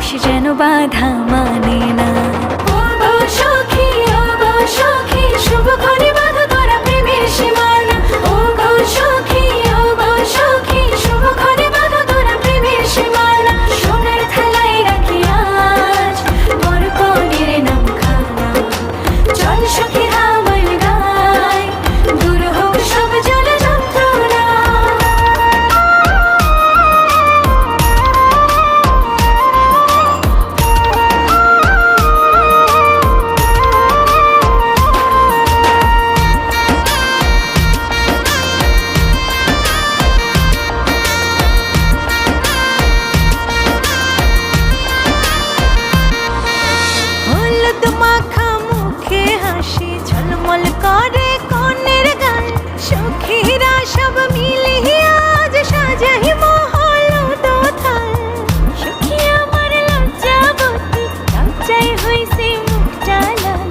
আকাশ যেন বাধা মানে না। ও গো সখী, ও গো সখী, শুভক্ষণে বাঁধো তোরা প্রেমের সীমানা। ও গো সখী, ও গো সখী, শুভক্ষণে বাঁধো তোরা প্রেমের সীমানা। সোনার থালায় রাখি আজ বর কনের নাম খানা। চল সখী আমার গায়, দূর হোক সব জ্বালা যন্ত্রণা। হলুদ মাখা মুখে হাসি ঝলমল করে কনের গাল। সখীরা সব মিলে আজ সাজাই মহল দোথাল। সখী আমার লজ্জাবতী, লজ্জায় হইছে মুখটা লাল।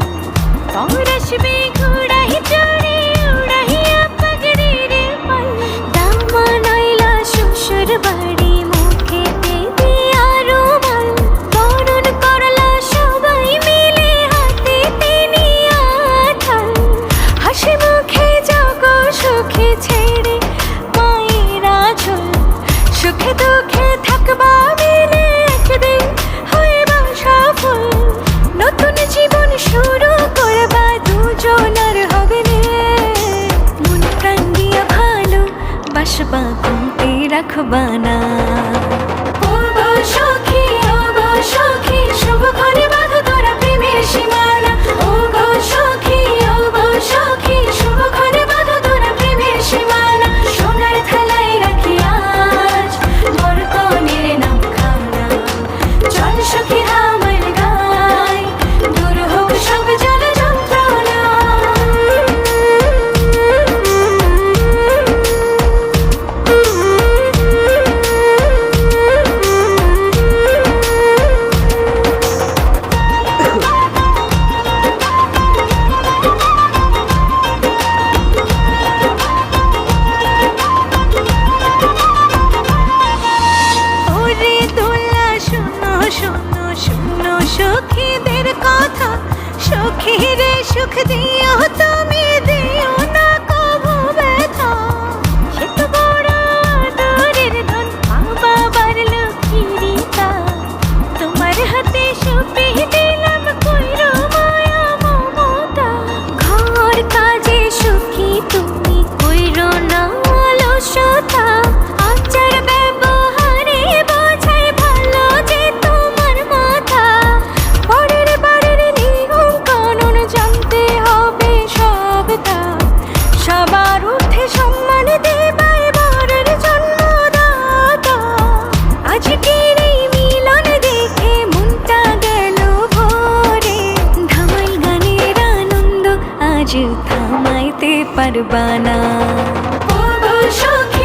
পরশবে ঘোড়াই চড়ে উড়াইয়া পাগড়ির পাল। দামান আইলা শ্বশুর বাড়ি, মুখেতে দিয়া রুমাল। বরণ করলা সবাই মিলে, হাতেতে নিয়া থাল। হাসি মুখে যাগ সুখে ছেড়ে মায়ের আঁচল। সুখে দুঃখে থাকবা মিলে, একদিন হইবা সফল। নতুন জীবন শুরু করবা দুজনার হবে রে। মন প্রাণ দিয়া ভালো বাসবা, কমতে রাখবা না। ও গো সখী, ও গো সখী, শুভক্ষণে বাঁধো তোরা প্রেমের সীমানা। ও গো সখী, ও গো সখী, শুভক্ষণে বাঁধো তোরা প্রেমের সীমানা। সোনার থালায় রাখি আজ বর কনের নাম খানা। চল সখী আমার গায়, দূর হোক সব জ্বালা যন্ত্রণা। ওরে দোলা শোনো শোনো শোনো সখীদের কথা। সখীরে সুখ দিও তুমি, দিও না কভু ব্যথা। সে তো বড় আদরের ধন, মা বাবার লক্ষ্মীর তা। তোমার হাতে সঁপে দিলাম কইরো মায়া মমতা। ঘর কাজে সুখী তুমি, কইরো না অলসতা। আচার ব্যবহারে বোঝাই ভালো যে তোমার মাথা। পরের বাড়ির নিয়ম কানুন জানতে হবে সবটা। সবার ঊর্ধ্বে সম্মান দেবাই বরের জন্মদাতা। আজকের এই মিলন দেখে মনটা গেল ভরে। ধামাই গানের আনন্দ আজ থামাইতে পারবা না। ও গো সখী,